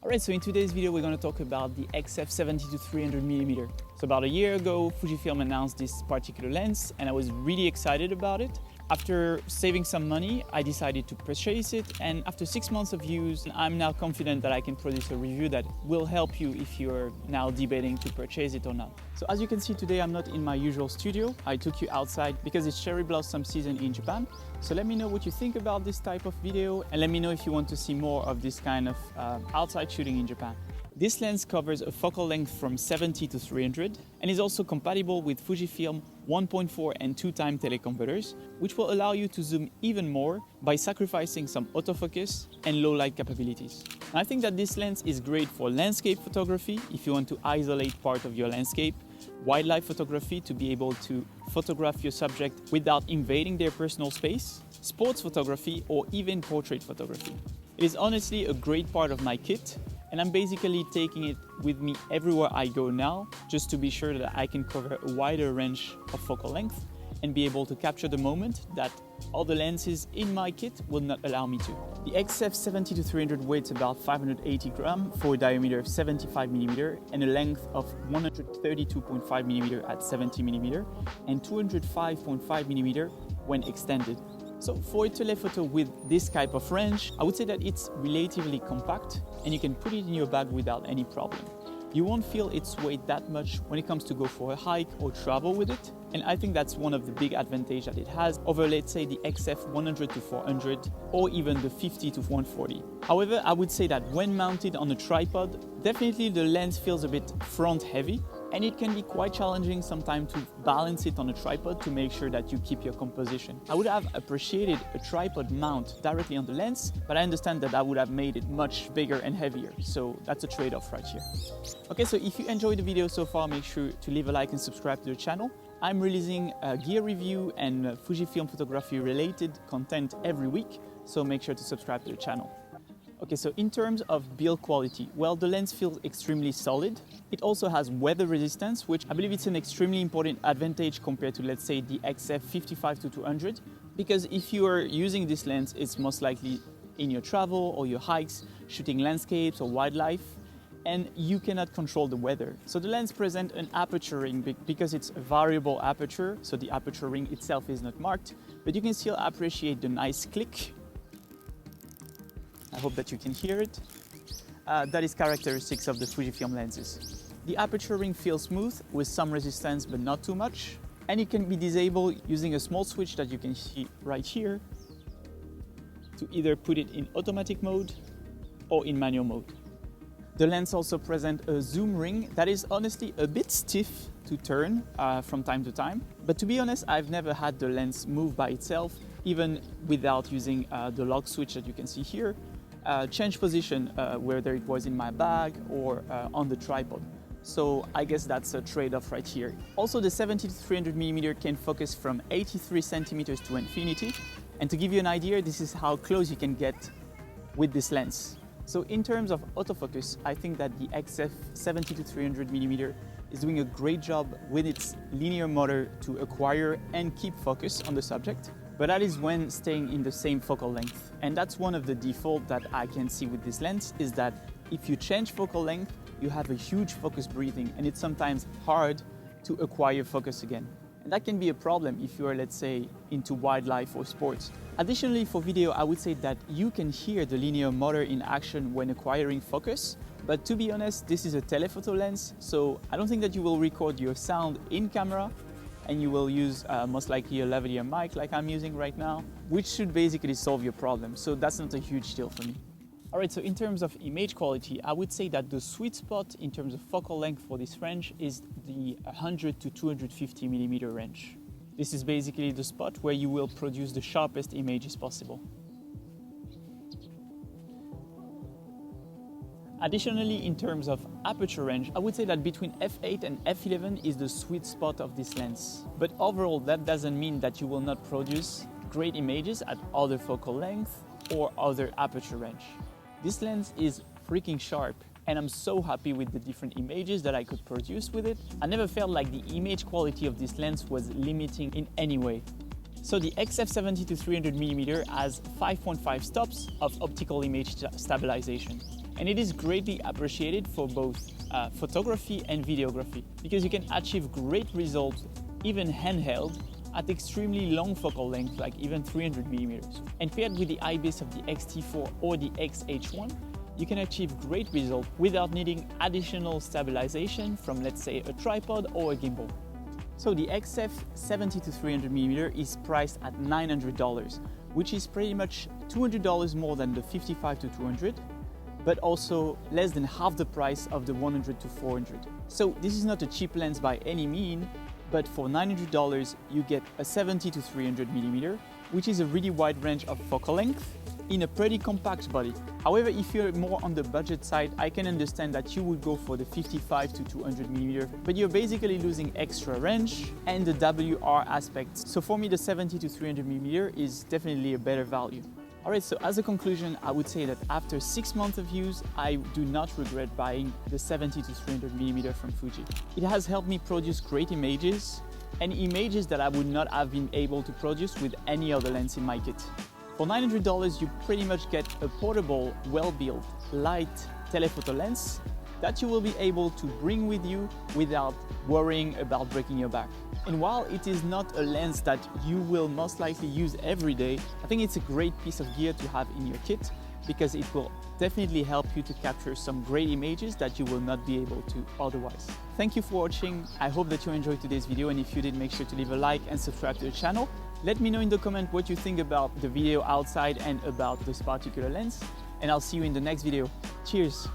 Alright, so in today's video we're going to talk about the XF70-300mm. So about a year ago, Fujifilm announced this particular lens and I was really excited about it. After saving some money, I decided to purchase it, and after 6 months of use, I'm now confident that I can produce a review that will help you if you're now debating to purchase it or not. So as you can see today, I'm not in my usual studio. I took you outside because it's cherry blossom season in Japan. So let me know what you think about this type of video, and let me know if you want to see more of this kind of outside shooting in Japan. This lens covers a focal length from 70 to 300 and is also compatible with Fujifilm 1.4 and 2x teleconverters, which will allow you to zoom even more by sacrificing some autofocus and low light capabilities. And I think that this lens is great for landscape photography if you want to isolate part of your landscape, wildlife photography to be able to photograph your subject without invading their personal space, sports photography, or even portrait photography. It is honestly a great part of my kit, and I'm basically taking it with me everywhere I go now, just to be sure that I can cover a wider range of focal length and be able to capture the moment that other lenses in my kit will not allow me to. The XF70-300 weighs about 580 grams for a diameter of 75mm and a length of 132.5mm at 70mm and 205.5mm when extended. So for a telephoto with this type of range, I would say that it's relatively compact and you can put it in your bag without any problem. You won't feel its weight that much when it comes to go for a hike or travel with it. And I think that's one of the big advantages that it has over, let's say, the XF100-400 or even the 50-140. However, I would say that when mounted on a tripod, definitely the lens feels a bit front heavy, and it can be quite challenging sometimes to balance it on a tripod to make sure that you keep your composition. I would have appreciated a tripod mount directly on the lens, but I understand that that would have made it much bigger and heavier, so that's a trade-off right here. Okay, so if you enjoyed the video so far, make sure to leave a like and subscribe to the channel. I'm releasing a gear review and Fujifilm photography related content every week, so make sure to subscribe to the channel. Okay, so in terms of build quality, well, the lens feels extremely solid. It also has weather resistance, which I believe it's an extremely important advantage compared to, let's say, the XF55-200, because if you are using this lens, it's most likely in your travel or your hikes, shooting landscapes or wildlife, and you cannot control the weather. So the lens presents an aperture ring because it's a variable aperture, so the aperture ring itself is not marked, but you can still appreciate the nice click. I hope that you can hear it. That is characteristics of the Fujifilm lenses. The aperture ring feels smooth with some resistance but not too much, and it can be disabled using a small switch that you can see right here to either put it in automatic mode or in manual mode. The lens also presents a zoom ring that is honestly a bit stiff to turn from time to time, but to be honest, I've never had the lens move by itself, even without using the lock switch that you can see here. Change position, whether it was in my bag or on the tripod. So I guess that's a trade-off right here. Also, the 70-300mm can focus from 83 centimeters to infinity. And to give you an idea, this is how close you can get with this lens. So in terms of autofocus, I think that the XF70-300mm is doing a great job with its linear motor to acquire and keep focus on the subject. But that is when staying in the same focal length. And that's one of the defaults that I can see with this lens, is that if you change focal length, you have a huge focus breathing, and it's sometimes hard to acquire focus again. And that can be a problem if you are, let's say, into wildlife or sports. Additionally, for video, I would say that you can hear the linear motor in action when acquiring focus. But to be honest, this is a telephoto lens, so I don't think that you will record your sound in camera, and you will use most likely a lavalier mic like I'm using right now, which should basically solve your problem. So that's not a huge deal for me. All right, so in terms of image quality, I would say that the sweet spot in terms of focal length for this range is the 100 to 250mm range. This is basically the spot where you will produce the sharpest images possible. Additionally, in terms of aperture range, I would say that between f8 and f11 is the sweet spot of this lens. But overall, that doesn't mean that you will not produce great images at other focal length or other aperture range. This lens is freaking sharp, and I'm so happy with the different images that I could produce with it. I never felt like the image quality of this lens was limiting in any way. So the XF70-300mm has 5.5 stops of optical image stabilization. And it is greatly appreciated for both photography and videography because you can achieve great results even handheld at extremely long focal length, like even 300 millimeters. And paired with the IBIS of the X-T4 or the X-H1, you can achieve great results without needing additional stabilization from, let's say, a tripod or a gimbal. So the XF 70-300mm is priced at $900, which is pretty much $200 more than the 55-200, but also less than half the price of the 100-400. So this is not a cheap lens by any mean, but for $900 you get a 70-300mm, which is a really wide range of focal length in a pretty compact body. However, if you're more on the budget side, I can understand that you would go for the 55-200mm, but you're basically losing extra range and the WR aspects. So for me, the 70-300mm is definitely a better value. Alright, so as a conclusion, I would say that after 6 months of use, I do not regret buying the 70-300mm from Fuji. It has helped me produce great images, and images that I would not have been able to produce with any other lens in my kit. For $900, you pretty much get a portable, well-built, light telephoto lens that you will be able to bring with you without worrying about breaking your back. And while it is not a lens that you will most likely use every day, I think it's a great piece of gear to have in your kit because it will definitely help you to capture some great images that you will not be able to otherwise. Thank you for watching. I hope that you enjoyed today's video, and if you did, make sure to leave a like and subscribe to the channel. Let me know in the comment what you think about the video outside and about this particular lens, and I'll see you in the next video. Cheers!